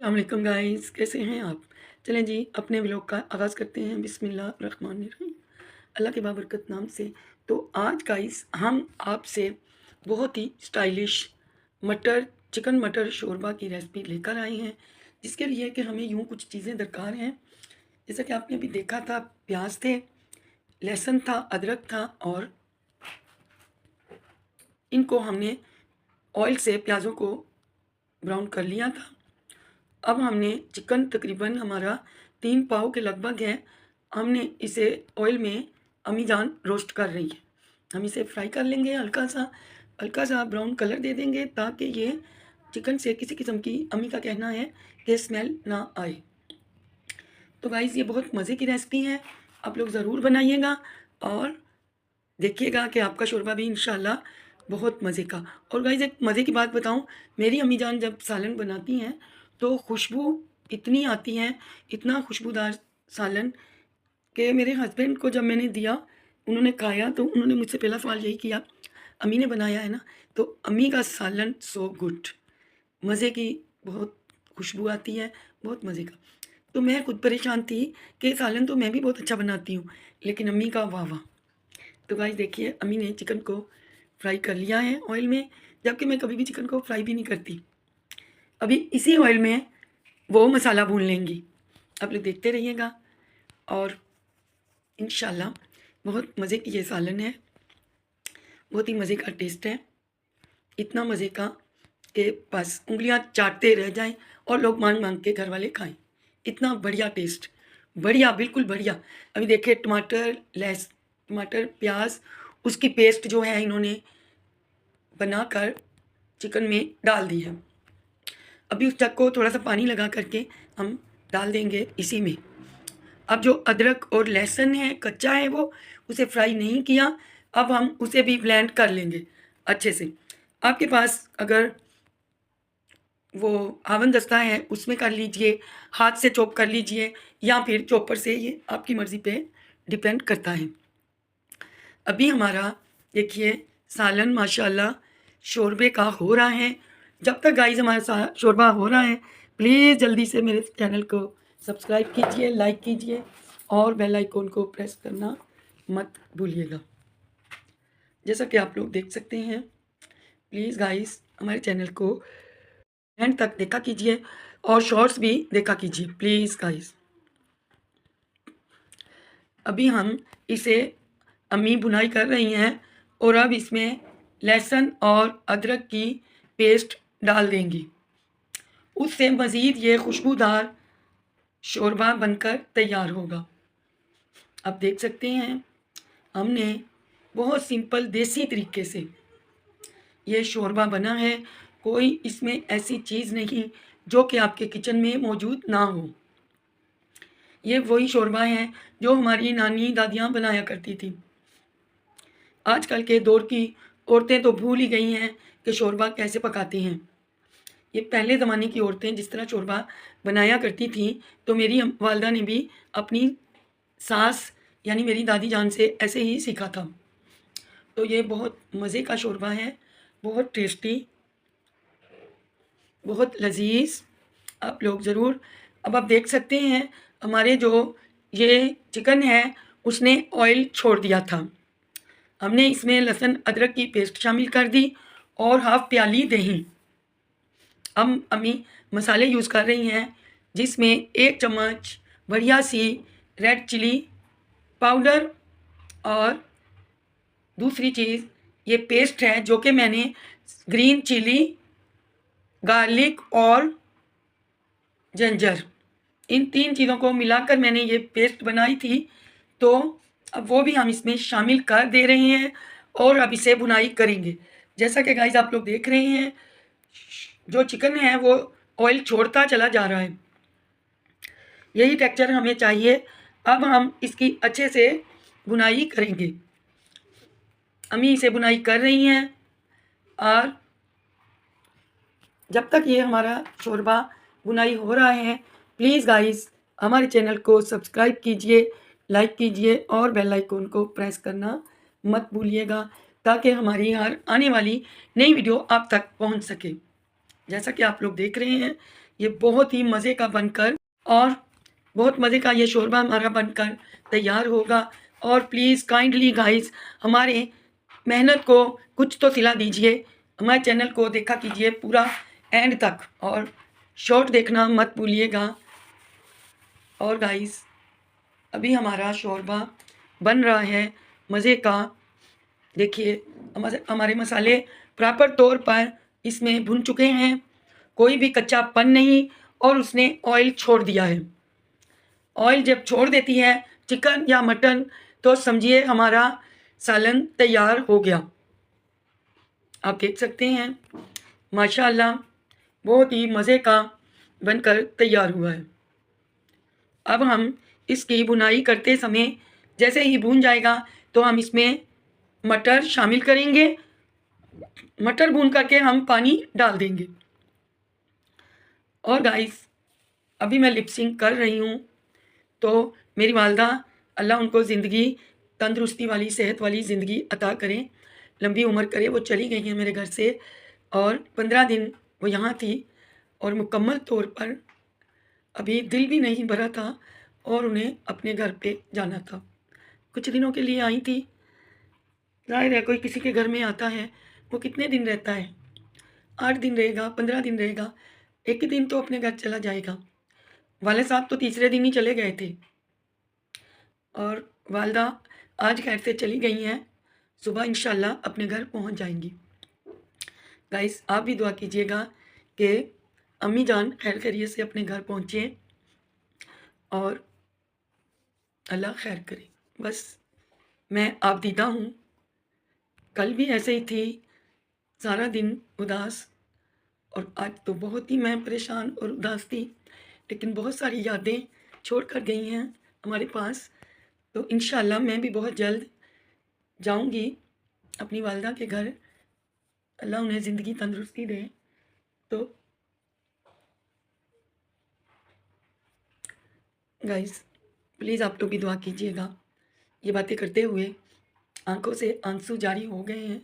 अस्सलाम गाइस, कैसे हैं आप? चलें जी, अपने व्लॉग का आगाज़ करते हैं। बिस्मिल्लाहिर्रहमानिर्रहीम। अल्लाह के बाबरकत नाम से। तो आज गाइस हम आपसे बहुत ही स्टाइलिश मटर चिकन मटर शोरबा की रेसिपी लेकर आए हैं, जिसके लिए कि हमें यूँ कुछ चीज़ें दरकार हैं। जैसा कि आपने अभी देखा था, प्याज थे, लहसुन था, अदरक था और इनको हमने ऑयल से प्याज़ों को ब्राउन कर लिया था। अब हमने चिकन तकरीबन हमारा 3 पाव के लगभग है। हमने इसे ऑयल में अम्मी जान रोस्ट कर रही है। हम इसे फ्राई कर लेंगे, हल्का सा ब्राउन कलर दे देंगे ताकि ये चिकन से किसी किस्म की, अम्मी का कहना है, कि स्मेल ना आए। तो गाइज़ ये बहुत मज़े की रेसिपी है, आप लोग ज़रूर बनाइएगा और देखिएगा कि आपका शोरबा भी इंशाल्लाह बहुत मज़े का। और गाइज़ एक मज़े की बात बताऊँ, मेरी अम्मी जान जब सालन बनाती हैं तो खुशबू इतनी आती है, इतना खुशबूदार सालन, कि मेरे हस्बैंड को जब मैंने दिया, उन्होंने खाया तो उन्होंने मुझसे पहला सवाल यही किया, अम्मी ने बनाया है ना? तो अम्मी का सालन सो गुड, मज़े की बहुत खुशबू आती है, बहुत मज़े का। तो मैं खुद परेशान थी कि सालन तो मैं भी बहुत अच्छा बनाती हूँ, लेकिन अम्मी का वाह वाह! तो गाइस देखिए, अम्मी ने चिकन को फ्राई कर लिया है ऑयल में, जबकि मैं कभी भी चिकन को फ्राई भी नहीं करती। अभी इसी ऑयल में वो मसाला भून लेंगी। आप लोग देखते रहिएगा और इंशाल्लाह बहुत मज़े की ये सालन है, बहुत ही मज़े का टेस्ट है। इतना मज़े का कि बस उँगलियाँ चाटते रह जाएँ और लोग माँग-माँग के घर वाले खाएँ। इतना बढ़िया टेस्ट, बढ़िया, बिल्कुल बढ़िया। अभी देखिए टमाटर, प्याज़, उसकी पेस्ट जो है इन्होंने बनाकर चिकन में डाल दी है। अभी उस जग को थोड़ा-सा पानी लगा करके हम डाल देंगे इसी में। अब जो अदरक और लहसुन है, कच्चा है वो, उसे फ्राई नहीं किया, अब हम उसे भी ब्लेंड कर लेंगे अच्छे से। आपके पास अगर वो हावन दस्ता है, उसमें कर लीजिए, हाथ से चॉप कर लीजिए या फिर चॉपर से, ये आपकी मर्ज़ी पे डिपेंड करता है। अभी हमारा देखिए सालन माशाल्लाह शोरबे का हो रहा है। जब तक गाइस हमारा शोरबा हो रहा है, प्लीज़ जल्दी से मेरे चैनल को सब्सक्राइब कीजिए, लाइक कीजिए और बेल आइकन को प्रेस करना मत भूलिएगा। जैसा कि आप लोग देख सकते हैं, प्लीज़ गाइस हमारे चैनल को एंड तक देखा कीजिए और शॉर्ट्स भी देखा कीजिए प्लीज़ गाइस। अभी हम इसे, अम्मी बुनाई कर रही हैं और अब इसमें लहसुन और अदरक की पेस्ट डाल देंगी। उससे मज़ीद ये खुशबूदार शोरबा बनकर तैयार होगा। आप देख सकते हैं, हमने बहुत सिंपल देसी तरीके से ये शोरबा बना है। कोई इसमें ऐसी चीज़ नहीं जो कि आपके किचन में मौजूद ना हो। ये वही शोरबा हैं जो हमारी नानी दादियाँ बनाया करती थी। आजकल के दौर की औरतें तो भूल ही गई हैं कि शोरबा कैसे पकाती हैं। ये पहले ज़माने की औरतें जिस तरह शोरबा बनाया करती थीं, तो मेरी वालिदा ने भी अपनी सास यानी मेरी दादी जान से ऐसे ही सीखा था। तो ये बहुत मज़े का शोरबा है, बहुत टेस्टी, बहुत लज़ीज़। आप लोग ज़रूर, अब आप देख सकते हैं हमारे जो ये चिकन है उसने ऑयल छोड़ दिया था। हमने इसमें लहसुन अदरक की पेस्ट शामिल कर दी और हाफ़ प्याली दही। हम अम्मी मसाले यूज़ कर रही हैं, जिसमें 1 चम्मच बढ़िया सी रेड चिली पाउडर और दूसरी चीज़ ये पेस्ट है जो कि मैंने ग्रीन चिली, गार्लिक और जिंजर, इन 3 चीज़ों को मिलाकर मैंने ये पेस्ट बनाई थी। तो अब वो भी हम इसमें शामिल कर दे रहे हैं और अब इसे भुनाई करेंगे। जैसा कि गाइस आप लोग देख रहे हैं, जो चिकन है वो ऑयल छोड़ता चला जा रहा है। यही टेक्सचर हमें चाहिए। अब हम इसकी अच्छे से भुनाई करेंगे। अम्मी इसे भुनाई कर रही हैं और जब तक ये हमारा शोरबा भुनाई हो रहा है, प्लीज़ गाइस हमारे चैनल को सब्सक्राइब कीजिए, लाइक कीजिए और बेल आइकन को प्रेस करना मत भूलिएगा, ताकि हमारी हर आने वाली नई वीडियो आप तक पहुंच सके। जैसा कि आप लोग देख रहे हैं ये बहुत ही मज़े का बनकर और बहुत मज़े का ये शोरबा हमारा बनकर तैयार होगा। और प्लीज़ काइंडली गाइस हमारे मेहनत को कुछ तो सिला दीजिए, हमारे चैनल को देखा कीजिए पूरा एंड तक और शॉर्ट देखना मत भूलिएगा। और गाइस अभी हमारा शोरबा बन रहा है मज़े का। देखिए हमारे मसाले प्रॉपर तौर पर इसमें भुन चुके हैं, कोई भी कच्चापन नहीं, और उसने ऑयल छोड़ दिया है। ऑयल जब छोड़ देती है चिकन या मटन तो समझिए हमारा सालन तैयार हो गया। आप देख सकते हैं माशाल्लाह बहुत ही मज़े का बनकर तैयार हुआ है। अब हम इसकी बुनाई करते समय जैसे ही भून जाएगा तो हम इसमें मटर शामिल करेंगे। मटर भून करके हम पानी डाल देंगे। और गाइस अभी मैं लिपसिंग कर रही हूँ तो मेरी वालदा अल्लाह उनको ज़िंदगी तंदुरुस्ती वाली सेहत वाली ज़िंदगी अता करें, लंबी उम्र करे। वो चली गई हैं मेरे घर से और 15 दिन वो यहाँ थी और मुकम्मल तौर पर अभी दिल भी नहीं भरा था और उन्हें अपने घर पे जाना था। कुछ दिनों के लिए आई थी। ज़ाहिर है कोई किसी के घर में आता है वो कितने दिन रहता है, 8 दिन रहेगा, 15 दिन रहेगा, एक ही दिन तो अपने घर चला जाएगा। वाले साहब तो तीसरे दिन ही चले गए थे और वालदा आज घर से चली गई हैं, सुबह इंशाल्लाह अपने घर पहुंच जाएंगी। गाइस आप भी दुआ कीजिएगा कि अम्मी जान खैर खैरियत से अपने घर पहुँचें और अल्लाह खैर करे। बस मैं आप दीदा हूँ, कल भी ऐसे ही थी, सारा दिन उदास, और आज तो बहुत ही मैं परेशान और उदास थी, लेकिन बहुत सारी यादें छोड़ कर गई हैं हमारे पास। तो इंशाल्लाह मैं भी बहुत जल्द जाऊंगी अपनी वालदा के घर, अल्लाह उन्हें ज़िंदगी तंदुरुस्ती दे। तो गाइस प्लीज़ आप लोग भी दुआ कीजिएगा। ये बातें करते हुए आंखों से आंसू जारी हो गए हैं,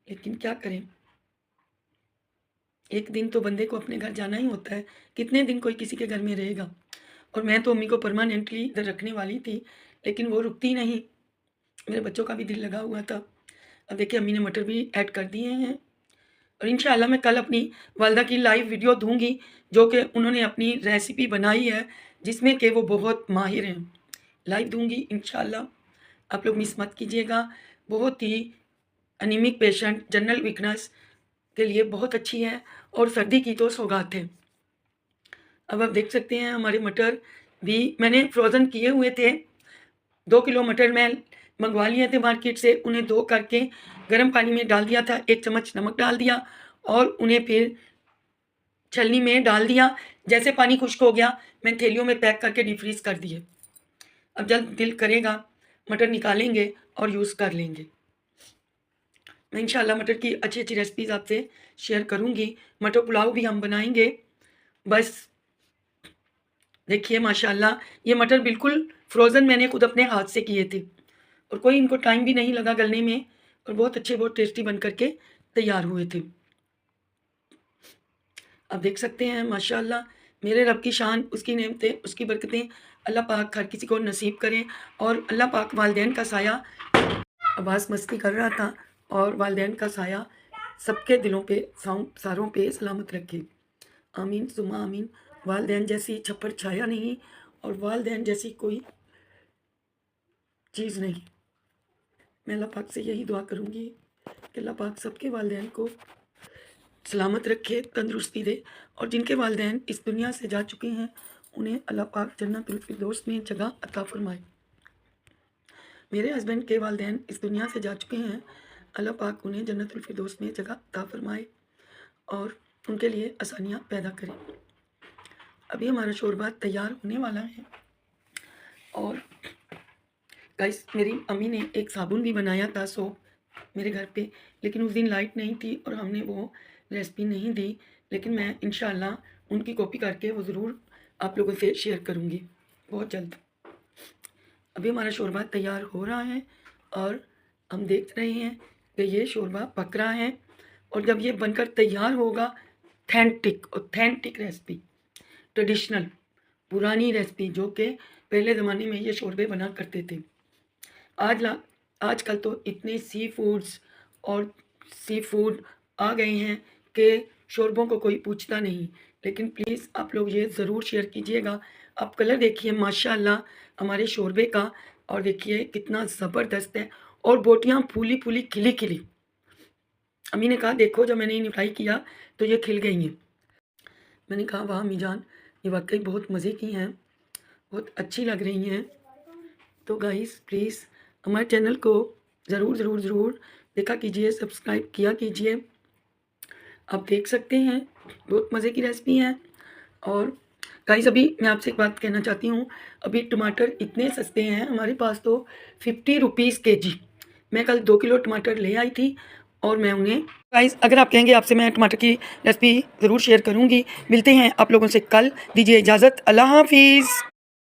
लेकिन क्या करें, एक दिन तो बंदे को अपने घर जाना ही होता है। कितने दिन कोई किसी के घर में रहेगा। और मैं तो अम्मी को परमानेंटली इधर रखने वाली थी, लेकिन वो रुकती नहीं। मेरे बच्चों का भी दिल लगा हुआ था। अब देखिए अम्मी ने मटर भी ऐड कर दिए हैं और इंशाल्लाह मैं कल अपनी वालदा की लाइव वीडियो दूंगी, जो कि उन्होंने अपनी रेसिपी बनाई है जिसमें कि वो बहुत माहिर हैं। लाइव दूंगी इंशाल्लाह, आप लोग मिस मत कीजिएगा। बहुत ही अनीमिक पेशेंट जनरल वीकनेस के लिए बहुत अच्छी है और सर्दी की तो सौगात है। अब आप देख सकते हैं हमारे मटर भी मैंने फ्रोज़न किए हुए थे। 2 किलो मटर मैं मंगवा लिए थे मार्केट से, उन्हें धो करके गर्म पानी में डाल दिया था, 1 चम्मच नमक डाल दिया और उन्हें फिर छलनी में डाल दिया। जैसे पानी खुश्क हो गया मैं थैलियों में पैक करके डीप फ्रीज़ कर दिए। अब जब दिल करेगा मटर निकालेंगे और यूज़ कर लेंगे। मैं इंशाल्लाह मटर की अच्छी-अच्छी रेसिपीज़ आपसे शेयर करूँगी। मटर पुलाव भी हम बनाएँगे। बस देखिए माशाल्लाह ये मटर बिल्कुल फ्रोज़न मैंने खुद अपने हाथ से किए थे और कोई इनको टाइम भी नहीं लगा गलने में और बहुत अच्छे बहुत टेस्टी बन कर के तैयार हुए थे। आप देख सकते हैं माशाल्लाह मेरे रब की शान, उसकी नेमतें, उसकी बरकतें अल्लाह पाक हर किसी को नसीब करें और अल्लाह पाक वालिदैन का साया, अब्बास मस्ती कर रहा था, और वालिदैन का साया सबके दिलों पे सारों पे सलामत रखे। आमीन सुम्मा आमीन। वालिदैन जैसी छप्पर छाया नहीं और वालिदैन जैसी कोई चीज़ नहीं। मैं अल्लाह पाक से यही दुआ करूँगी कि अल्लाह पाक सबके वालिदैन को सलामत रखे, तंदुरुस्ती दे, और जिनके वालिदैन इस दुनिया से जा चुके हैं उन्हें अल्लाह पाक जन्नतुल फिरदौस में जगह अता फरमाए। मेरे हस्बैंड के वालिदैन इस दुनिया से जा चुके हैं, अल्लाह पाक उन्हें जन्नतुल फिरदौस में जगह अता फरमाए और उनके लिए आसानियाँ पैदा करें। अभी हमारा शोरबा तैयार होने वाला है। और गाइस मेरी अम्मी ने एक साबुन भी बनाया था सोप मेरे घर पे, लेकिन उस दिन लाइट नहीं थी और हमने वो रेसिपी नहीं दी, लेकिन मैं इंशाल्लाह उनकी कॉपी करके वो ज़रूर आप लोगों से शेयर करूँगी बहुत जल्द। अभी हमारा शोरबा तैयार हो रहा है और हम देख रहे हैं कि ये शोरबा पक रहा है और जब ये बनकर तैयार होगा ऑथेंटिक ऑथेंटिक रेसिपी ट्रेडिशनल पुरानी रेसिपी जो कि पहले ज़माने में ये शोरबे बना करते थे। आजकल तो इतने सी फूड्स और सी फूड आ गए हैं कि शोरबों को कोई पूछता नहीं। लेकिन प्लीज़ आप लोग ये ज़रूर शेयर कीजिएगा। आप कलर देखिए माशाल्लाह हमारे शोरबे का, और देखिए कितना ज़बरदस्त है, और बोटियाँ फूली-फूली, खिली-खिली। अम्मी ने कहा देखो जब मैंने इन्हें फ्राई किया तो ये खिल गई हैं। मैंने कहा वाह अम्मी जान, ये वाक़ई बहुत मज़े की हैं, बहुत अच्छी लग रही हैं। तो गाइस प्लीज़ हमारे चैनल को ज़रूर ज़रूर ज़रूर देखा कीजिए, सब्सक्राइब किया कीजिए। आप देख सकते हैं बहुत मज़े की रेसिपी है। और गाइस अभी मैं आपसे एक बात कहना चाहती हूँ, अभी टमाटर इतने सस्ते हैं हमारे पास तो 50 रुपीज़ केजी। मैं कल 2 किलो टमाटर ले आई थी और मैं उन्हें गाइस अगर आप कहेंगे आपसे मैं टमाटर की रेसिपी ज़रूर शेयर करूँगी। मिलते हैं आप लोगों से कल, दीजिए इजाज़त, अल्लाह हाफ़िज़।